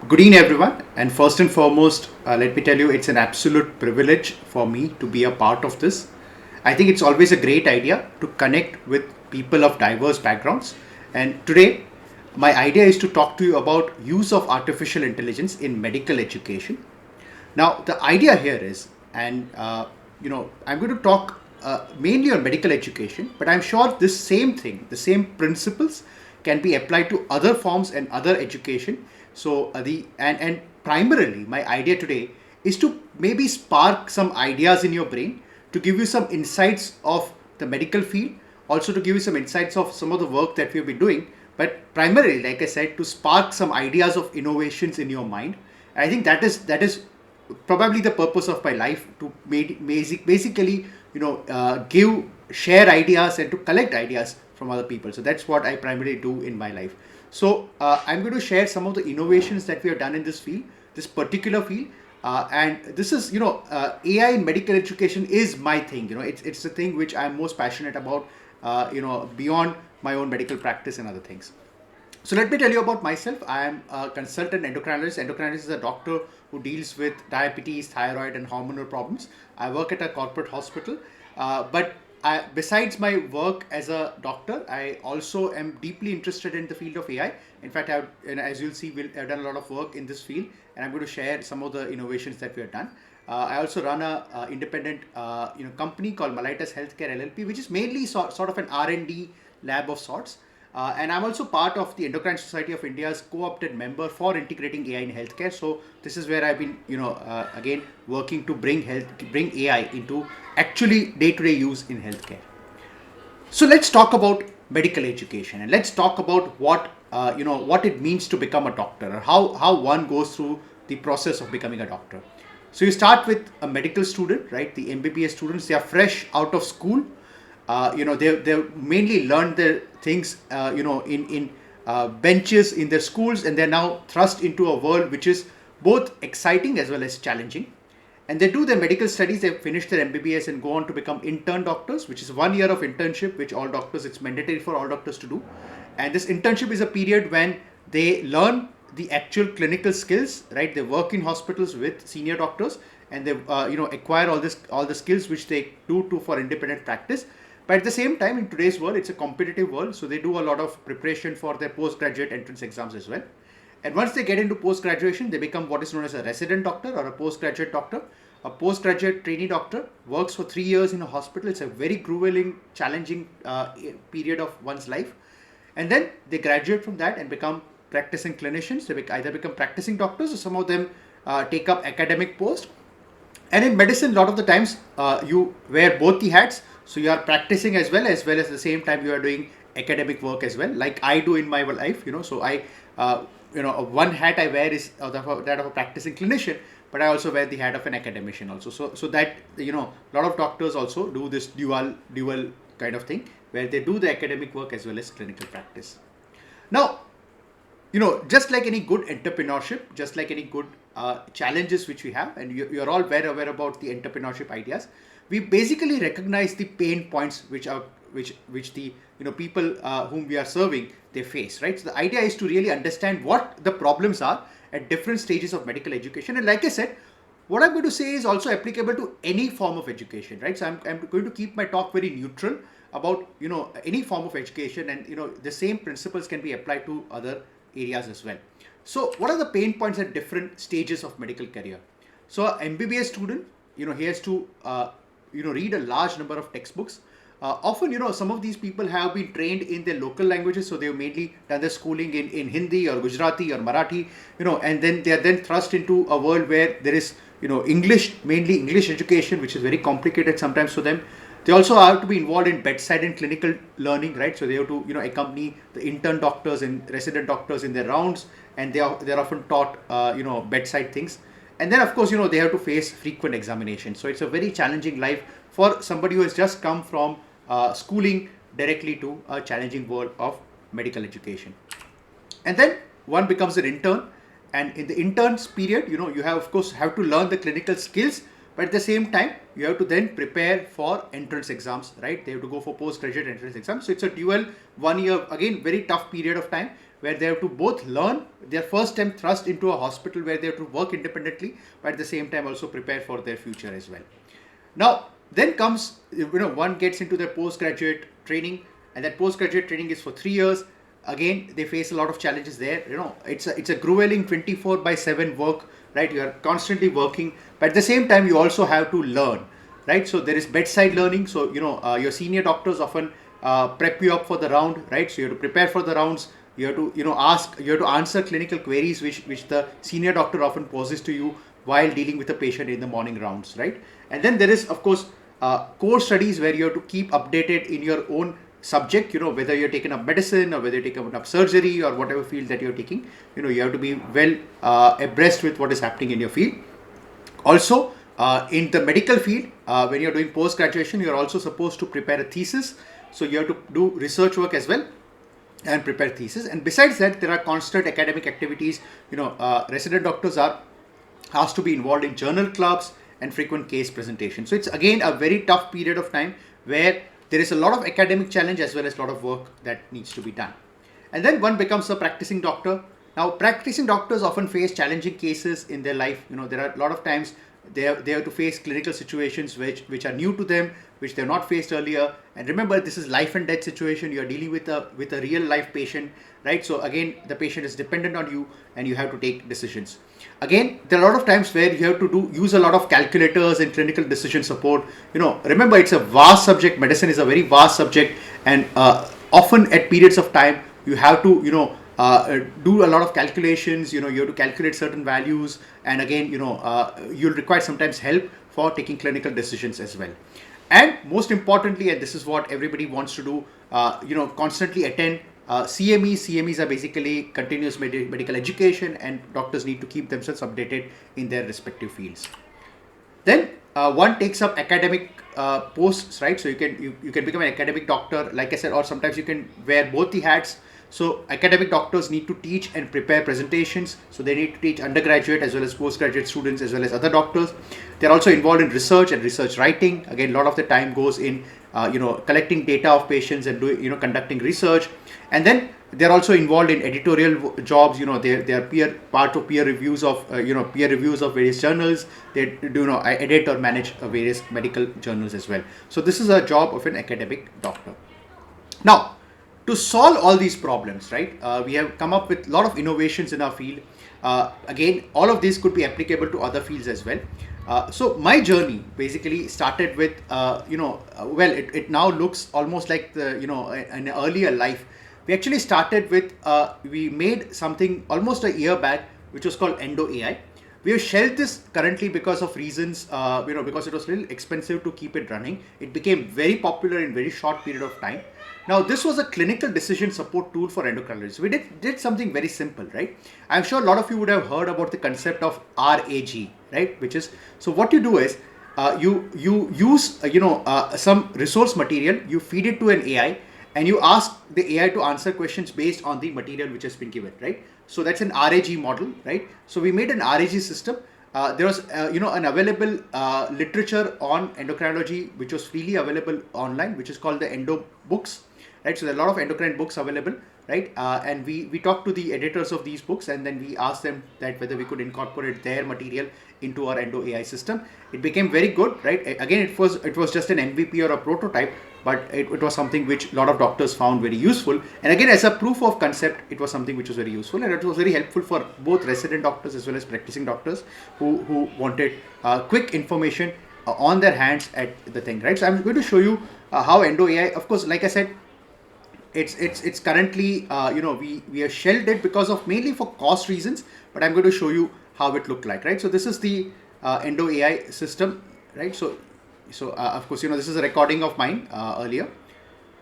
Good evening, everyone. And first and foremost, let me tell you, it's an absolute privilege for me to be a part of this. I think it's always a great idea to connect with people of diverse backgrounds. And today, my idea is to talk to you about use of artificial intelligence in medical education. Now, the idea here is, I'm going to talk mainly on medical education, but I'm sure this same thing, the same principles, can be applied to other forms and other education. So, and primarily, my idea today is to maybe spark some ideas in your brain to give you some insights of the medical field, also to give you some insights of some of the work that we've been doing, but primarily, like I said, to spark some ideas of innovations in your mind. I think that is probably the purpose of my life to basically give share ideas and to collect ideas from other people. So that's what I primarily do in my life. So I'm going to share some of the innovations that we have done in this particular field. And this is AI in medical education is my thing. It's the thing which I'm most passionate about, beyond my own medical practice and other things. So let me tell you about myself. I am a consultant endocrinologist. Endocrinologist is a doctor who deals with diabetes, thyroid, and hormonal problems. I work at a corporate hospital, besides my work as a doctor, I also am deeply interested in the field of AI. In fact, and as you'll see, I've done a lot of work in this field, and I'm going to share some of the innovations that we have done. I also run a independent company called Malaitas Healthcare LLP, which is mainly sort of an R&D lab of sorts. And I'm also part of the Endocrine Society of India's co-opted member for integrating AI in healthcare. So this is where I've been, again working to bring AI into actually day-to-day use in healthcare. So let's talk about medical education, and let's talk about what it means to become a doctor, or how one goes through the process of becoming a doctor. So you start with a medical student, right? The MBBS students, they are fresh out of school. They mainly learned the things in benches in their schools, and they're now thrust into a world which is both exciting as well as challenging. And they do their medical studies, they finish their MBBS and go on to become intern doctors, which is 1 year of internship, which all doctors, it's mandatory for all doctors to do. And this internship is a period when they learn the actual clinical skills, right? They work in hospitals with senior doctors, and they acquire all the skills which they do for independent practice. But at the same time, in today's world, it's a competitive world, so they do a lot of preparation for their postgraduate entrance exams as well. And once they get into post-graduation, they become what is known as a resident doctor or a postgraduate doctor. A postgraduate trainee doctor works for 3 years in a hospital. It's a very grueling, challenging period of one's life. And then they graduate from that and become practicing clinicians. They either become practicing doctors, or some of them take up academic posts. And in medicine, a lot of the times you wear both the hats. So you are practicing as well as the same time you are doing academic work as well, like I do in my life. So one hat I wear is that of a practicing clinician, but I also wear the hat of an academician also. So that a lot of doctors also do this dual kind of thing, where they do the academic work as well as clinical practice. Now, just like any good entrepreneurship, just like any good challenges which we have, and you're all very aware about the entrepreneurship ideas, we basically recognize the pain points which the people whom we are serving, they face, right? So the idea is to really understand what the problems are at different stages of medical education. And like I said, what I'm going to say is also applicable to any form of education, right? So I'm going to keep my talk very neutral about any form of education, and the same principles can be applied to other areas as well. So what are the pain points at different stages of medical career? So an MBBS student, he has to read a large number of textbooks. Often, some of these people have been trained in their local languages, so they've mainly done their schooling in Hindi or Gujarati or Marathi, and then they are then thrust into a world where there is, English, mainly English education, which is very complicated sometimes for them. They also have to be involved in bedside and clinical learning, right? So they have to, accompany the intern doctors and resident doctors in their rounds, and they're often taught, bedside things. And then, of course, they have to face frequent examinations. So it's a very challenging life for somebody who has just come from schooling directly to a challenging world of medical education. And then one becomes an intern, and in the intern's period, you have, of course, have to learn the clinical skills, but at the same time, you have to then prepare for entrance exams, right? They have to go for postgraduate entrance exams. So it's a dual 1 year, again, very tough period of time, where they have to both learn their first time thrust into a hospital where they have to work independently, but at the same time also prepare for their future as well. Now, then comes, one gets into their postgraduate training, and that postgraduate training is for 3 years. Again, they face a lot of challenges there. It's a grueling 24/7 work, right? You are constantly working, but at the same time, you also have to learn, right? So there is bedside learning. So, your senior doctors often prep you up for the round, right? So you have to prepare for the rounds. You have to, you have to answer clinical queries which the senior doctor often poses to you while dealing with a patient in the morning rounds, right? And then there is, of course, core studies where you have to keep updated in your own subject, whether you're taking up medicine or whether you're taking up surgery or whatever field that you're taking, you have to be well abreast with what is happening in your field. Also, in the medical field, when you're doing post-graduation, you're also supposed to prepare a thesis. So you have to do research work as well and prepare thesis. And besides that, there are constant academic activities. Resident doctors are asked to be involved in journal clubs and frequent case presentations. So it's again a very tough period of time where there is a lot of academic challenge as well as a lot of work that needs to be done. And then one becomes a practicing doctor. Now, practicing doctors often face challenging cases in their life. There are a lot of times they have to face clinical situations which are new to them, which they have not faced earlier. And remember, this is life and death situation. You are dealing with a real life patient, right? So again, the patient is dependent on you, and you have to take decisions. Again, there are a lot of times where you have to use a lot of calculators and clinical decision support. Remember, it's a vast subject. Medicine is a very vast subject, and often at periods of time you have to do a lot of calculations. You have to calculate certain values, and again, you'll require sometimes help for taking clinical decisions as well. And most importantly, and this is what everybody wants to do, constantly attend CMEs. CMEs are basically continuous medical education, and doctors need to keep themselves updated in their respective fields. Then one takes up academic posts, right? So you can become an academic doctor, like I said, or sometimes you can wear both the hats. So academic doctors need to teach and prepare presentations. So they need to teach undergraduate as well as postgraduate students as well as other doctors. They're also involved in research and research writing. Again, a lot of the time goes in collecting data of patients and doing conducting research. And then they're also involved in editorial jobs. They are part of peer reviews of various journals. They do edit or manage various medical journals as well. So this is a job of an academic doctor. Now, to solve all these problems, right, we have come up with a lot of innovations in our field. Again, all of these could be applicable to other fields as well. So my journey basically started with, it now looks almost like an earlier life. We actually started with, we made something almost a year back, which was called Endo AI. We have shelved this currently because of reasons, because it was a little expensive to keep it running. It became very popular in very short period of time. Now, this was a clinical decision support tool for endocrinology. So we did something very simple, right? I'm sure a lot of you would have heard about the concept of RAG, right? Which is, so what you do is, you use, some resource material, you feed it to an AI, and you ask the AI to answer questions based on the material which has been given, right? So that's an RAG model, right? So we made an RAG system. There was, an available literature on endocrinology, which was freely available online, which is called the Endo books, right? So there are a lot of endocrine books available, right? And we talked to the editors of these books, and then we asked them that whether we could incorporate their material into our Endo AI system. It became very good, right? Again, it was just an MVP or a prototype, but it was something which a lot of doctors found very useful. And again, as a proof of concept, it was something which was very useful, and it was very helpful for both resident doctors as well as practicing doctors who wanted quick information on their hands at the thing, right? So I'm going to show you how Endo AI, of course, like I said, it's currently, we have shelved it because of mainly for cost reasons, but I'm going to show you how it looked like, right? So this is the Endo AI system, right? So of course, this is a recording of mine earlier.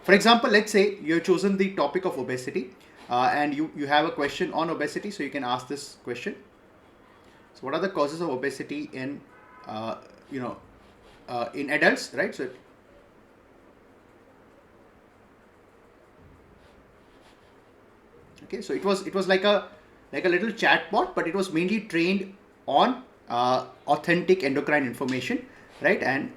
For example, let's say you have chosen the topic of obesity, and you have a question on obesity, so you can ask this question. So what are the causes of obesity in in adults, right? So okay, so it was like a little chatbot, but it was mainly trained on authentic endocrine information, right? And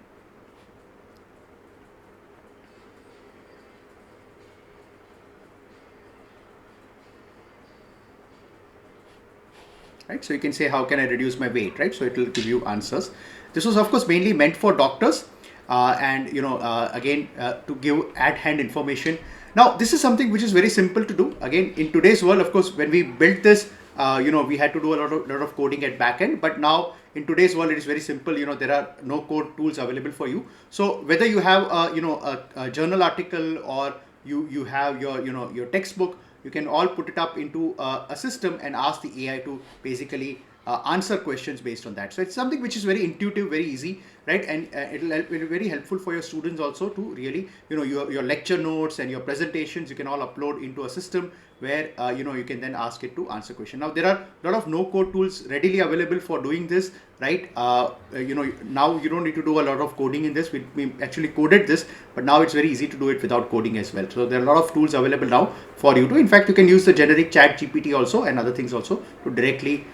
right? So you can say, how can I reduce my weight, right? So it will give you answers. This was of course mainly meant for doctors, and again, to give at hand information. Now this is something which is very simple to do. Again, in today's world, of course, when we built this, we had to do a lot of coding at back end, but now in today's world it is very simple. There are no code tools available for you. So whether you have a journal article, or you have your textbook, you can all put it up into a system and ask the AI to basically answer questions based on that. So it's something which is very intuitive, very easy, right? And it'll be very helpful for your students also to really, your lecture notes and your presentations, you can all upload into a system where you can then ask it to answer question. Now there are a lot of no code tools readily available for doing this, right? Now you don't need to do a lot of coding in this. We actually coded this, but now it's very easy to do it without coding as well. So there are a lot of tools available now for you to, in fact, you can use the generic chat GPT also and other things also to directly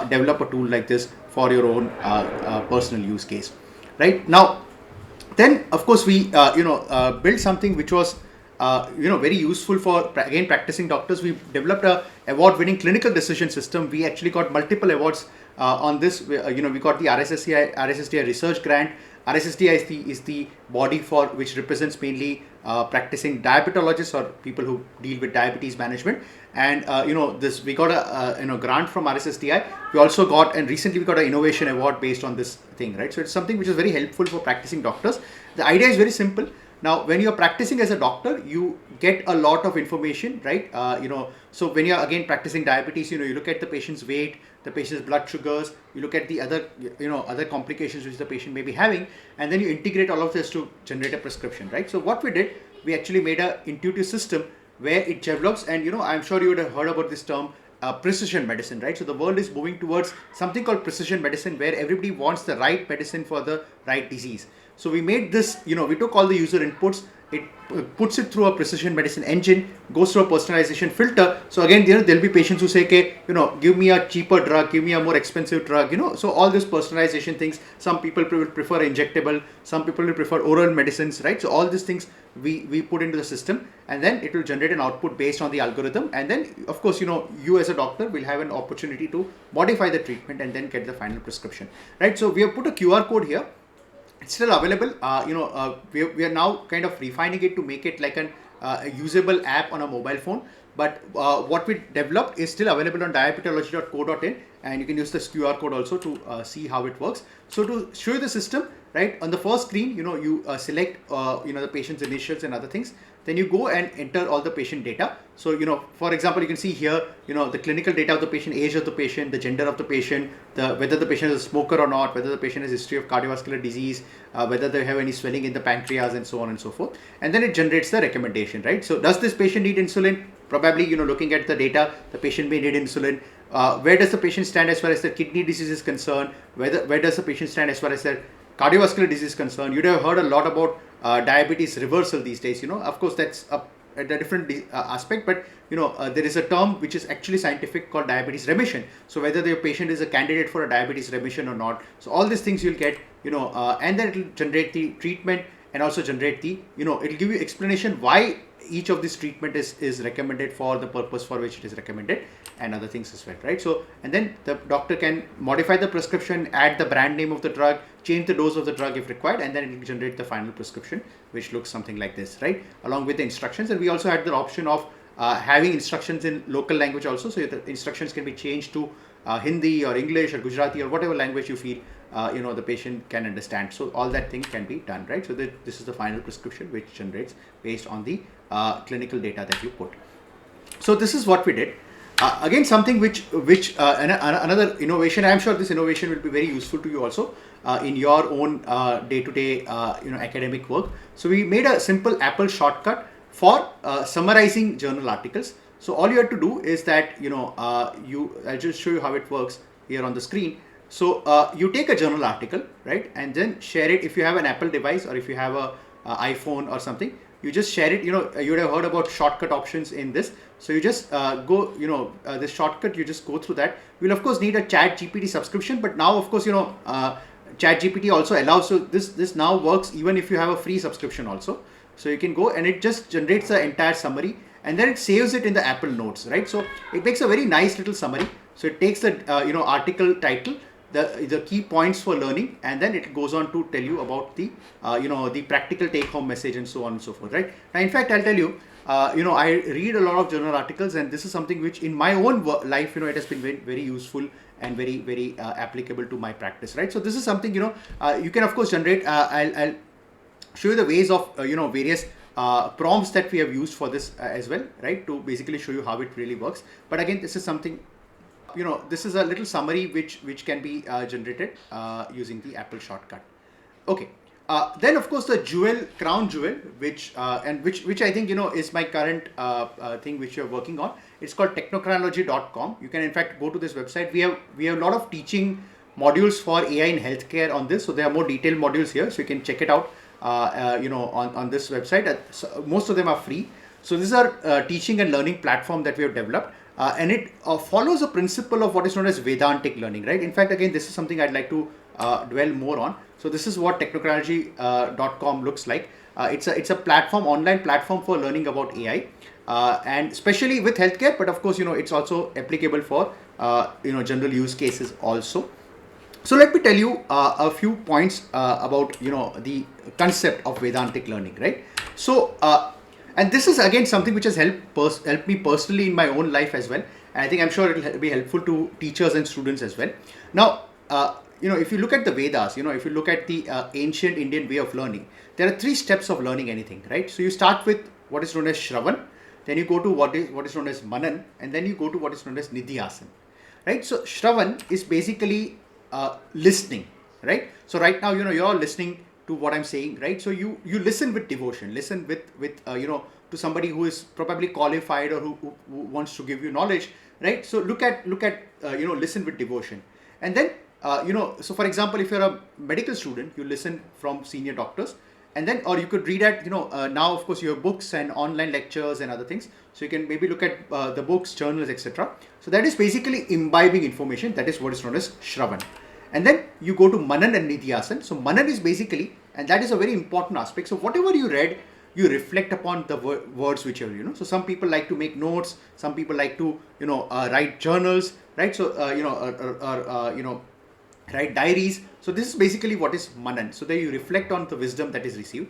develop a tool like this for your own personal use case, right? Now then of course we built something which was very useful for again practicing doctors. We developed a award-winning clinical decision system. We actually got multiple awards on this. We got the RSSDI research grant. RSSDI is the body for which represents mainly practicing diabetologists or people who deal with diabetes management. And we got a grant from RSSDI. We also got, and recently we got an innovation award based on this thing, right? So it's something which is very helpful for practicing doctors. The idea is very simple. Now, when you're practicing as a doctor, you get a lot of information, right? So when you're again practicing diabetes, you look at the patient's weight, the patient's blood sugars, you look at the other complications which the patient may be having, and then you integrate all of this to generate a prescription, right? So what we did, we actually made an intuitive system where it develops, and I'm sure you would have heard about this term, precision medicine, right? So the world is moving towards something called precision medicine, where everybody wants the right medicine for the right disease. So we made this, we took all the user inputs, it puts it through a precision medicine engine, goes through a personalization filter. So again, there'll be patients who say, okay, give me a cheaper drug, give me a more expensive drug, so all this personalization things. Some people will prefer injectable, some people will prefer oral medicines, right? So all these things we put into the system, and then it will generate an output based on the algorithm. And then of course, you as a doctor will have an opportunity to modify the treatment and then get the final prescription, right? So we have put a QR code here. It's still available. We are now kind of refining it to make it like a usable app on a mobile phone. But what we developed is still available on diabetology.co.in, and you can use this QR code also to see how it works. So to show you the system, right, on the first screen, you select the patient's initials and other things. Then you go and enter all the patient data. So for example, you can see here the clinical data of the patient, age of the patient, the gender of the patient, whether the patient is a smoker or not, whether the patient has history of cardiovascular disease, whether they have any swelling in the pancreas, and so on and so forth. And then it generates the recommendation, right? So does this patient need insulin? Probably, looking at the data, the patient may need insulin. Where does the patient stand as far as their kidney disease is concerned? Where does the patient stand as far as their cardiovascular disease is concerned? You'd have heard a lot about diabetes reversal these days. Of course, that's a different aspect, but there is a term which is actually scientific called diabetes remission. So whether the patient is a candidate for a diabetes remission or not. So all these things you'll get, and then it will generate the treatment, and also generate the, it'll give you explanation why each of this treatment is recommended for the purpose for which it is recommended, and other things as well, right? So, and then the doctor can modify the prescription, add the brand name of the drug, change the dose of the drug if required, and then it will generate the final prescription, which looks something like this, right? Along with the instructions. And we also had the option of having instructions in local language also. So the instructions can be changed to Hindi or English or Gujarati or whatever language you feel the patient can understand. So all that thing can be done, right? So this is the final prescription which generates based on the clinical data that you put. So this is what we did. Again, something which another innovation. I'm sure this innovation will be very useful to you also in your own day-to-day academic work. So we made a simple Apple shortcut for summarizing journal articles. So all you have to do is that I'll just show you how it works here on the screen. So you take a journal article, right, and then share it. If you have an Apple device or if you have a iPhone or something, you just share it. You would have heard about shortcut options in this. So you just go, this shortcut, you just go through that. We'll of course need a Chat GPT subscription, but now of course, Chat GPT also allows, so this now works even if you have a free subscription also. So you can go and it just generates the entire summary, and then it saves it in the Apple Notes, right? So it makes a very nice little summary. So it takes the article title, the key points for learning, and then it goes on to tell you about the the practical take home message and so on and so forth, right? Now, in fact, I'll tell you, I read a lot of journal articles, and this is something which in my own life, it has been very, very useful and very, very applicable to my practice, right? So this is something, you can of course generate. I'll show you the ways of various prompts that we have used for this as well, right, to basically show you how it really works. But again, this is something, this is a little summary which can be generated using the Apple shortcut. Okay. Then of course the crown jewel, which I think is my current thing which you're working on. It's called technochronology.com. You can in fact go to this website. We have a lot of teaching modules for AI in healthcare on this, so there are more detailed modules here, so you can check it out on this website. So most of them are free. So this is our teaching and learning platform that we have developed, and it follows a principle of what is known as Vedantic learning, right? In fact, again, this is something I'd like to dwell more on. So this is what technochronology.com looks like. It's a platform, online platform for learning about AI, and especially with healthcare, but of course, it's also applicable for general use cases also. So let me tell you a few points about the concept of Vedantic learning, right? So and this is again something which has helped me personally in my own life as well, and I think I'm sure it will be helpful to teachers and students as well. Now, if you look at the Vedas, if you look at the ancient Indian way of learning, there are 3 steps of learning anything, right? So you start with what is known as Shravan, then you go to what is known as Manan, and then you go to what is known as Nidhyasan, right? So Shravan is basically listening, right? So right now, you're listening to what I'm saying, right? So you listen with devotion, listen with to somebody who is probably qualified or who wants to give you knowledge, right? So look at listen with devotion, and then so for example, if you're a medical student, you listen from senior doctors, and then, or you could read at now of course you have books and online lectures and other things, so you can maybe look at the books, journals, etc. So that is basically imbibing information. That is what is known as Shravan. And then you go to Manan and Nidhyasan. So Manan is basically, and that is a very important aspect. So whatever you read, you reflect upon the words which are, so some people like to make notes, some people like to, write journals, right? So, write diaries. So this is basically what is Manan. So there you reflect on the wisdom that is received.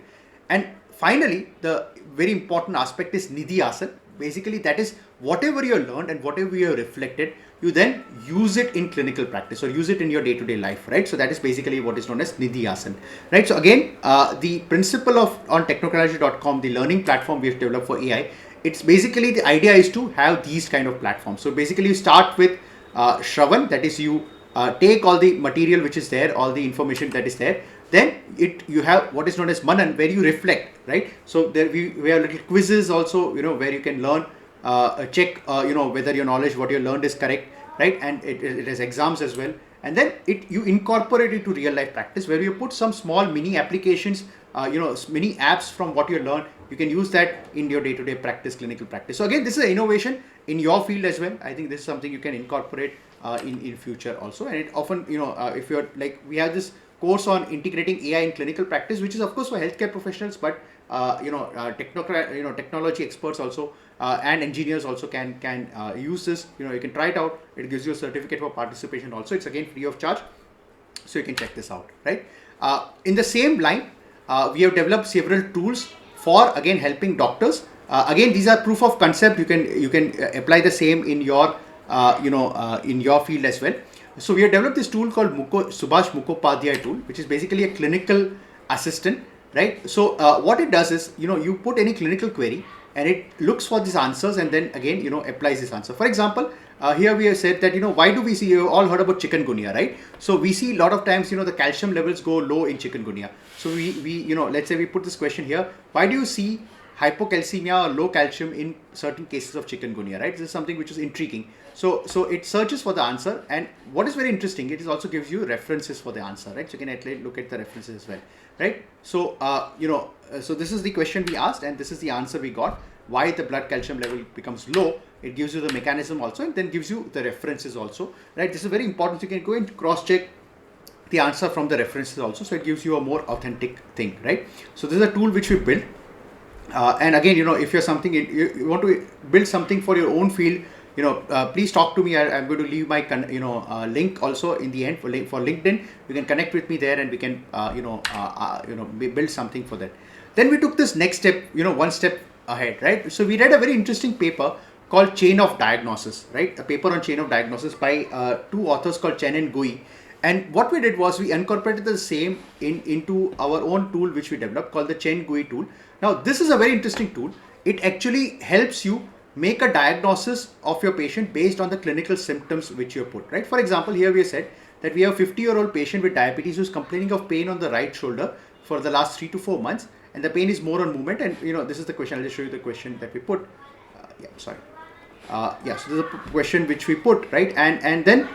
And finally, the very important aspect is Nidhyasan. Basically, that is whatever you learned and whatever you have reflected, you then use it in clinical practice or use it in your day-to-day life, right? So that is basically what is known as Nidhyasan, right? So again, the principle on technochronology.com, the learning platform we have developed for AI, it's basically the idea is to have these kind of platforms. So basically, you start with Shravan, that is you take all the material which is there, all the information that is there. Then you have what is known as Manan, where you reflect, right? So there we have little quizzes also, where you can learn, check, whether your knowledge, what you learned is correct, right? And it has exams as well. And then you incorporate it to real life practice, where you put some small mini applications, mini apps from what you learned. You can use that in your day-to-day practice, clinical practice. So again, this is an innovation in your field as well. I think this is something you can incorporate in future also. And it often, if you're like, we have this course on integrating AI in clinical practice, which is of course for healthcare professionals, but technology experts also and engineers also can use this. You can try it out. It gives you a certificate for participation also. It's again free of charge, so you can check this out, right? In the same line, we have developed several tools for again helping doctors. Again, these are proof of concept. You can apply the same in your in your field as well. So we have developed this tool called Subhash Mukhopadhyay tool, which is basically a clinical assistant, right? So what it does is, you put any clinical query and it looks for these answers and then again, applies this answer. For example, here we have said that, why do we see, you all heard about chikungunya, right? So we see a lot of times, the calcium levels go low in chikungunya. So we let's say we put this question here, why do you see hypocalcemia or low calcium in certain cases of chikungunya, right? This is something which is intriguing. So it searches for the answer, and what is very interesting, it is also gives you references for the answer, right? So you can at least look at the references as well, right? So so this is the question we asked, and this is the answer we got. Why the blood calcium level becomes low? It gives you the mechanism also, and then gives you the references also, right? This is very important. You can go and cross-check the answer from the references also, so it gives you a more authentic thing, right? So this is a tool which we built. And again, if you're something, you want to build something for your own field, please talk to me. I'm going to leave my link also in the end for LinkedIn. You can connect with me there, and we can build something for that. Then we took this next step, one step ahead, right? So we read a very interesting paper called Chain of Diagnosis, right? A paper on chain of diagnosis by two authors called Chen and Gui. And what we did was we incorporated the same into our own tool which we developed called the Chen GUI tool. Now this is a very interesting tool. It actually helps you make a diagnosis of your patient based on the clinical symptoms which you have put, right? For example, here we have said that we have a 50-year-old patient with diabetes who's complaining of pain on the right shoulder for the last 3 to 4 months, and the pain is more on movement. And this is the question. I'll just show you the question that we put. So this is a question which we put, right? And then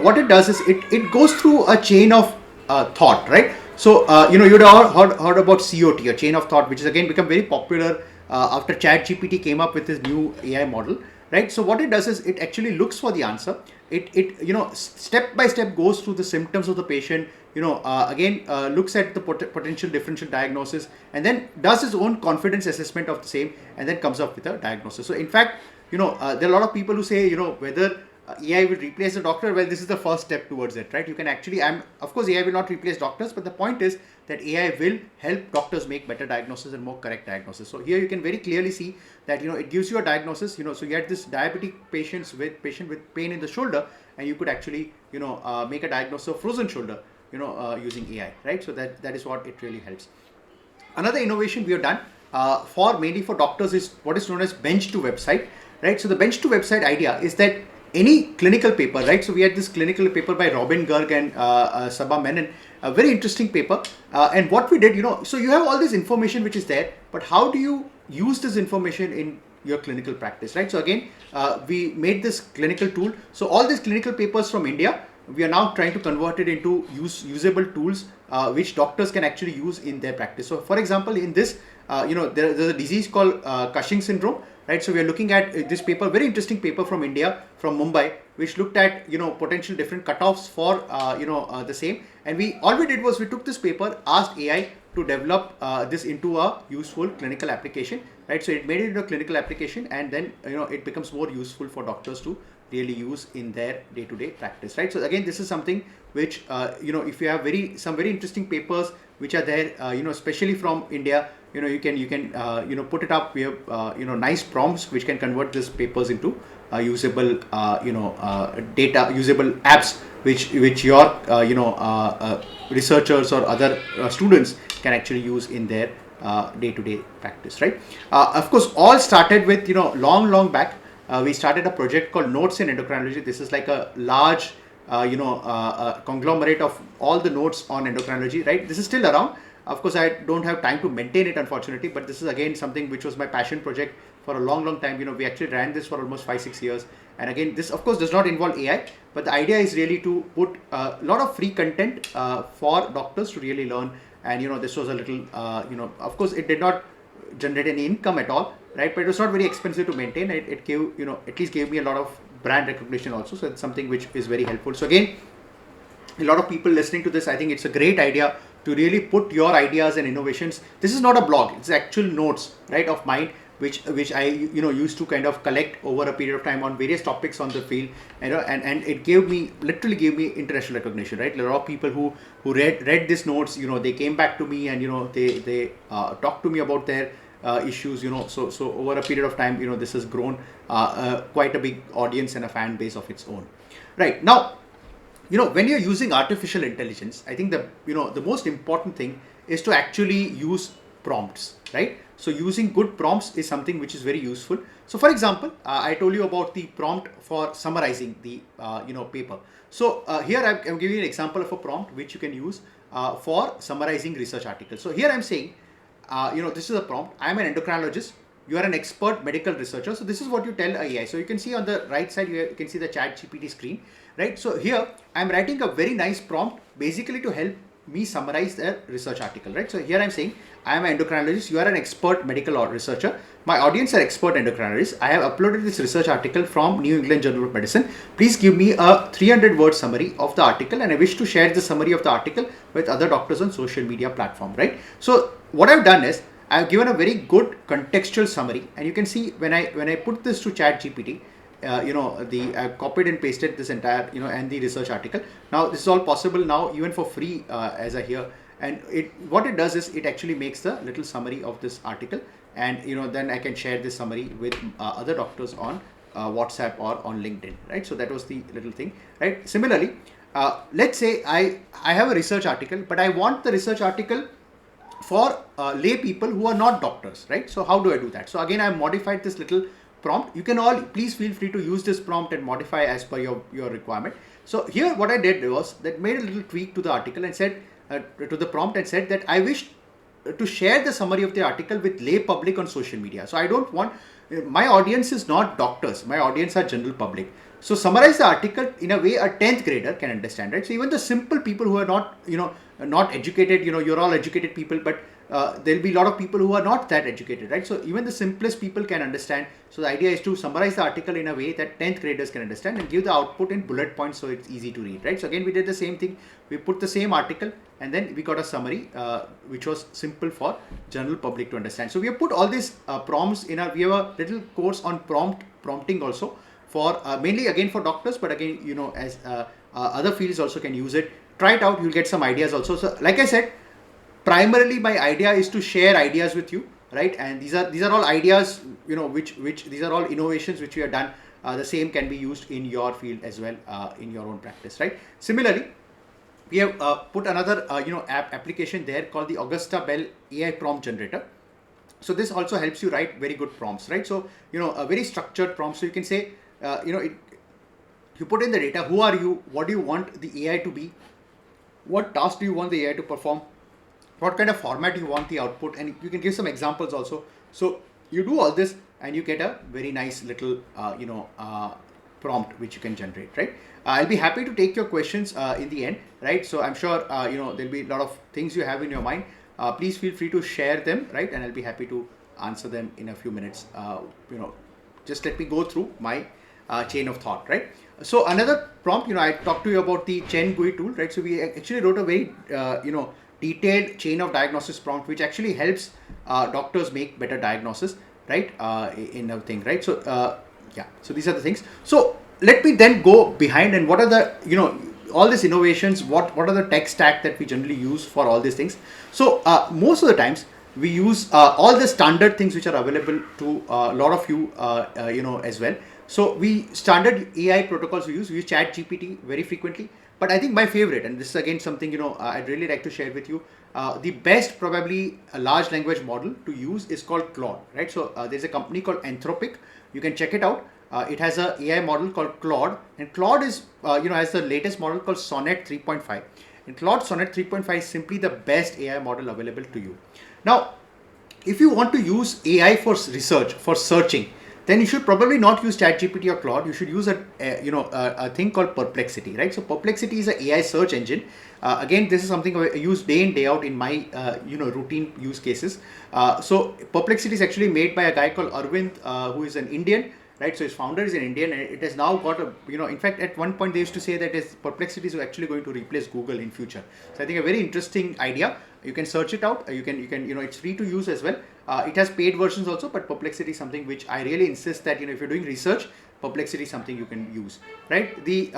what it does is it goes through a chain of thought, right? So you'd all heard about COT, a chain of thought, which has again become very popular after ChatGPT came up with this new AI model, right? So what it does is it actually looks for the answer. It step by step goes through the symptoms of the patient, looks at the potential differential diagnosis, and then does its own confidence assessment of the same, and then comes up with a diagnosis. So in fact, there are a lot of people who say, whether AI will replace the doctor. Well, this is the first step towards it, right? You can actually, of course, AI will not replace doctors, but the point is that AI will help doctors make better diagnosis and more correct diagnosis. So here you can very clearly see that, it gives you a diagnosis, so you had this diabetic patient with pain in the shoulder, and you could actually, make a diagnosis of frozen shoulder, using AI, right? So that is what it really helps. Another innovation we have done mainly for doctors is what is known as bench to website, right? So the bench to website idea is that any clinical paper, right? So we had this clinical paper by Robin Garg and Sabha Menon, a very interesting paper. And what we did, so you have all this information which is there, but how do you use this information in your clinical practice, right? So again, we made this clinical tool. So all these clinical papers from India, we are now trying to convert it into usable tools which doctors can actually use in their practice. So for example, in this, there's a disease called Cushing syndrome, right? So we are looking at this paper, very interesting paper from India, from Mumbai, which looked at, potential different cutoffs for, the same. And all we did was we took this paper, asked AI to develop this into a useful clinical application, right? So it made it into a clinical application, and then, it becomes more useful for doctors to really use in their day-to-day practice, right? So again, this is something which, if you have some very interesting papers which are there, especially from India, you can put it up. We have nice prompts which can convert these papers into usable data, usable apps which your researchers or other students can actually use in their day-to-day practice, right? Of course, all started with long back. We started a project called Notes in Endocrinology. This is like a large conglomerate of all the notes on endocrinology, right? This is still around. Of course, I don't have time to maintain it, unfortunately, but this is again something which was my passion project for a long time. We actually ran this for almost 5-6 years. And again, this of course does not involve AI, but the idea is really to put a lot of free content for doctors to really learn. And this was a little, of course, it did not generate any income at all, right? But it was not very expensive to maintain. It gave, at least gave me a lot of brand recognition also. So it's something which is very helpful. So again, a lot of people listening to this, I think it's a great idea to really put your ideas and innovations. This is not a blog, it's actual notes, right, of mine, which I used to kind of collect over a period of time on various topics on the field, and it literally gave me international recognition, right? A lot of people who read these notes, they came back to me and they talked to me about their issues, so over a period of time, this has grown quite a big audience and a fan base of its own. Right now, when you're using artificial intelligence, I think the most important thing is to actually use prompts, right? So using good prompts is something which is very useful. So for example, I told you about the prompt for summarizing the paper. So here I'm giving you an example of a prompt which you can use for summarizing research articles. So here I'm saying, this is a prompt. I'm an endocrinologist. You are an expert medical researcher. So this is what you tell AI. So you can see on the right side, you can see the ChatGPT screen, right? So here I'm writing a very nice prompt basically to help me summarize the research article, right? So here I'm saying, I am an endocrinologist. You are an expert medical researcher. My audience are expert endocrinologists. I have uploaded this research article from New England Journal of Medicine. Please give me a 300-word summary of the article, and I wish to share the summary of the article with other doctors on social media platform, right? So what I've done is I've given a very good contextual summary, and you can see when I put this to ChatGPT, copied and pasted this entire, and the research article. Now this is all possible now even for free, as I hear. And what it does is it actually makes the little summary of this article, and then I can share this summary with other doctors on WhatsApp or on LinkedIn, right? So that was the little thing, right? Similarly, let's say I have a research article, but I want the research article for lay people who are not doctors, right? So how do I do that? So again, I've modified this little prompt. You can all please feel free to use this prompt and modify as per your requirement. So here what I did was that made a little tweak to the article and said to the prompt and said that I wish to share the summary of the article with lay public on social media. So I don't want, my audience is not doctors, my audience are general public. So summarize the article in a way a 10th grader can understand, right? So even the simple people who are not, not educated, you're all educated people, but there'll be a lot of people who are not that educated, right? So even the simplest people can understand. So the idea is to summarize the article in a way that 10th graders can understand and give the output in bullet points so it's easy to read, right? So again, we did the same thing. We put the same article and then we got a summary which was simple for general public to understand. So we have put all these prompts we have a little course on prompting also for mainly again for doctors, but again, as other fields also can use it. Try it out, you'll get some ideas also. So like I said, primarily my idea is to share ideas with you, right? And these are all ideas, which these are all innovations which we have done. The same can be used in your field as well, in your own practice, right? Similarly, we have put another application there called the Augusta Bell AI prompt generator. So this also helps you write very good prompts, right? So a very structured prompt. So you can say you put in the data, who are you, what do you want the AI to be, what task do you want the AI to perform, what kind of format you want the output, and you can give some examples also. So you do all this and you get a very nice little prompt which you can generate, right? I'll be happy to take your questions in the end, right? So I'm sure there'll be a lot of things you have in your mind. Please feel free to share them, right? And I'll be happy to answer them in a few minutes. Just let me go through my chain of thought, right? So another prompt, I talked to you about the Chen GUI tool, right? So we actually wrote a very detailed chain of diagnosis prompt which actually helps doctors make better diagnosis, right? In a thing, right? So so these are the things. So let me then go behind and what are the all these innovations, what are the tech stack that we generally use for all these things. So most of the times we use all the standard things which are available to a lot of you as well. So we standard AI protocols we use chat GPT very frequently, but I think my favorite, and this is again something I'd really like to share with you, the best probably a large language model to use is called Claude, right? So there's a company called Anthropic, you can check it out. It has a AI model called Claude, and Claude is has the latest model called Sonnet 3.5, and Claude Sonnet 3.5 is simply the best AI model available to you. Now if you want to use AI for research, for searching, then you should probably not use ChatGPT or Claude. You should use a thing called Perplexity, right? So Perplexity is an AI search engine. Again, this is something I use day in day out in my routine use cases. So Perplexity is actually made by a guy called Arvind, who is an Indian, right? So his founder is an Indian, and it has now got a in fact at one point they used to say that Perplexity is actually going to replace Google in future. So I think a very interesting idea. You can search it out. You can it's free to use as well. It has paid versions also, but Perplexity is something which I really insist that if you're doing research, Perplexity is something you can use, right? The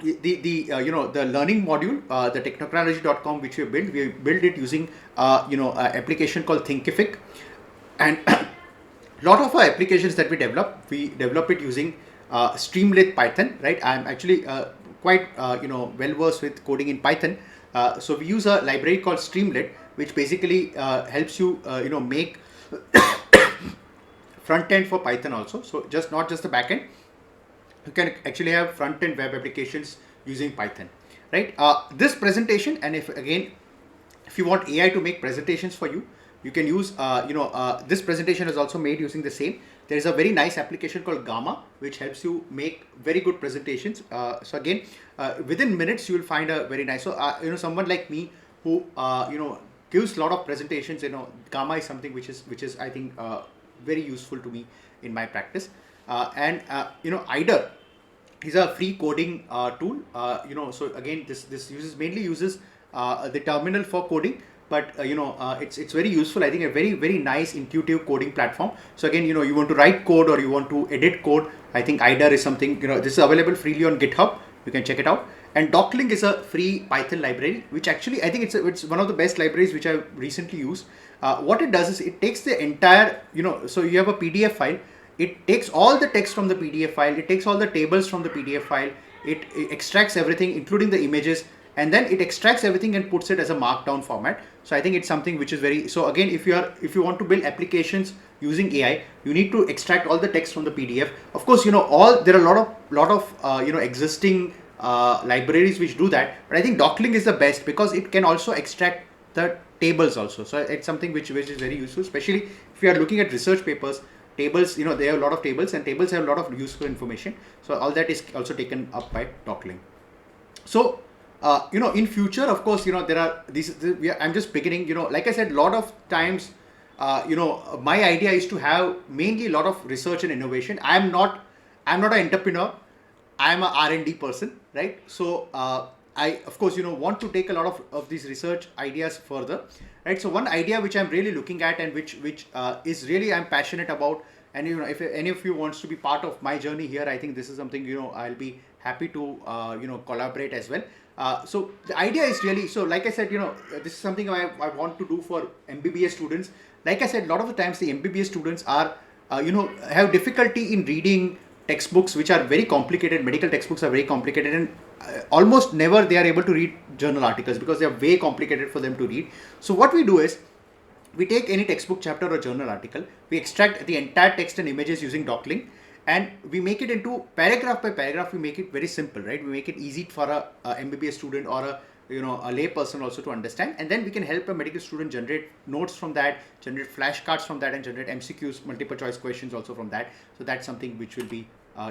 learning module, the technology.com which we built it using an application called Thinkific, and lot of our applications that we develop it using Streamlit Python, right? I'm actually quite well versed with coding in Python. So we use a library called Streamlit, which basically helps you make front end for Python also. So not just the back end, you can actually have front end web applications using Python, right? This presentation, and if you want AI to make presentations for you, you can use this presentation is also made using the same. There is a very nice application called Gamma which helps you make very good presentations. So again, within minutes you will find a very nice. So someone like me who gives a lot of presentations, Gamma is something which is I think very useful to me in my practice. And IDER is a free coding tool. So again, this mainly uses the terminal for coding. But it's very useful. I think a very nice intuitive coding platform. So again, you want to write code or you want to edit code, I think IDER is something, this is available freely on GitHub. You can check it out. And Docling is a free Python library, which actually I think it's one of the best libraries which I've recently used. What it does is it takes the entire, so you have a PDF file. It takes all the text from the PDF file. It takes all the tables from the PDF file. It extracts everything, including the images, and then it extracts everything and puts it as a markdown format. So I think it's something which is very, so again, if you want to build applications using AI, you need to extract all the text from the PDF. Of course, there are a lot of existing libraries which do that, but I think Docling is the best because it can also extract the tables also. So it's something which is very useful, especially if you are looking at research papers. Tables, they have a lot of tables, and tables have a lot of useful information. So all that is also taken up by Docling. So in future, of course, there are these. I'm just beginning. Like I said, a lot of times, my idea is to have mainly a lot of research and innovation. I'm not an entrepreneur. I'm a R&D person, right? So I, of course, want to take a lot of these research ideas further, right? So one idea which I'm really looking at and which is really I'm passionate about, and if any of you wants to be part of my journey here, I think this is something I'll be happy to collaborate as well. So the idea is really, so like I said, this is something I want to do for MBBS students. Like I said, a lot of the times the MBBS students are have difficulty in reading textbooks which are very complicated. Medical textbooks are very complicated, and almost never they are able to read journal articles because they are way complicated for them to read. So what we do is we take any textbook chapter or journal article, we extract the entire text and images using Docling, and we make it into paragraph by paragraph. We make it very simple, right? We make it easy for a MBBS student or a lay person also to understand, and then we can help a medical student generate notes from that, generate flashcards from that, and generate MCQs, multiple choice questions also from that. So that's something which will be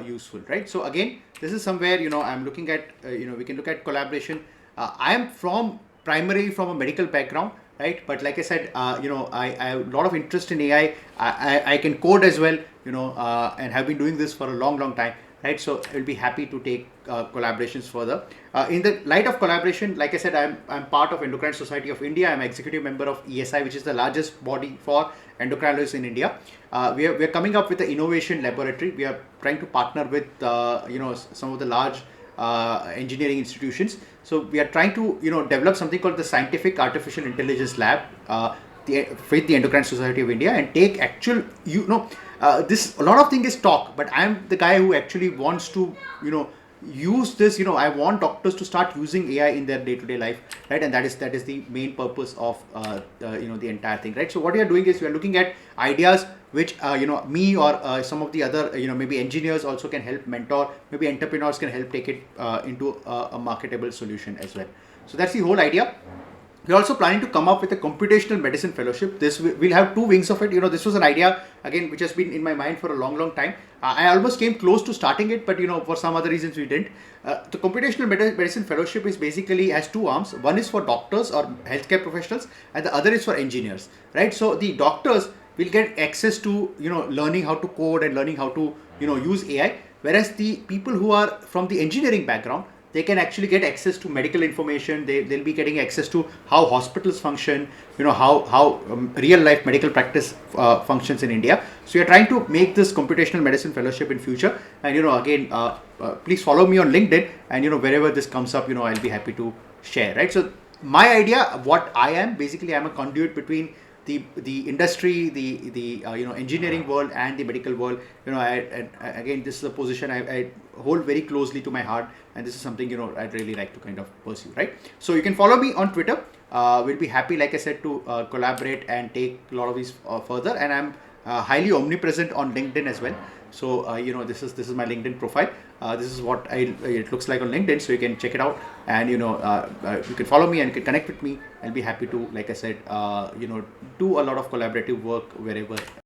useful, right? So again, this is somewhere I'm looking at. We can look at collaboration. I am primarily from a medical background, right? But like I said, I have a lot of interest in AI. I can code as well, and have been doing this for a long time. Right, so I will be happy to take collaborations further. In the light of collaboration, like I said, I'm part of Endocrine Society of India. I'm executive member of ESI, which is the largest body for endocrinologists in India. We are coming up with an innovation laboratory. We are trying to partner with some of the large engineering institutions. So we are trying to develop something called the Scientific Artificial Intelligence Lab with the Endocrine Society of India, and take actual this a lot of thing is talk, but I'm the guy who actually wants to use this. I want doctors to start using AI in their day-to-day life, right? And that is the main purpose of the entire thing, right? So what we are doing is we are looking at ideas which me or some of the other maybe engineers also can help mentor, maybe entrepreneurs can help take it into a marketable solution as well. So that's the whole idea. We're also planning to come up with a computational medicine fellowship. This we'll have two wings of it. This was an idea again which has been in my mind for a long time. I almost came close to starting it, but for some other reasons we didn't. The computational medicine fellowship is basically has two arms. One is for doctors or healthcare professionals, and the other is for engineers, right? So the doctors will get access to learning how to code and learning how to use AI, whereas the people who are from the engineering background, they can actually get access to medical information. They'll be getting access to how hospitals function, how real life medical practice functions in India. So we are trying to make this computational medicine fellowship in future. And again, please follow me on LinkedIn, and wherever this comes up, I'll be happy to share. Right. So my idea, what I am basically, I'm a conduit between the industry, the engineering world and the medical world. Again, this is a position I hold very closely to my heart, and this is something I'd really like to kind of pursue, right? So you can follow me on Twitter. We'll be happy, like I said, to collaborate and take a lot of these further. And I'm highly omnipresent on LinkedIn as well. So this is my LinkedIn profile. This is what it looks like on LinkedIn. So you can check it out, and you can follow me and you can connect with me. I'll be happy to, like I said, do a lot of collaborative work wherever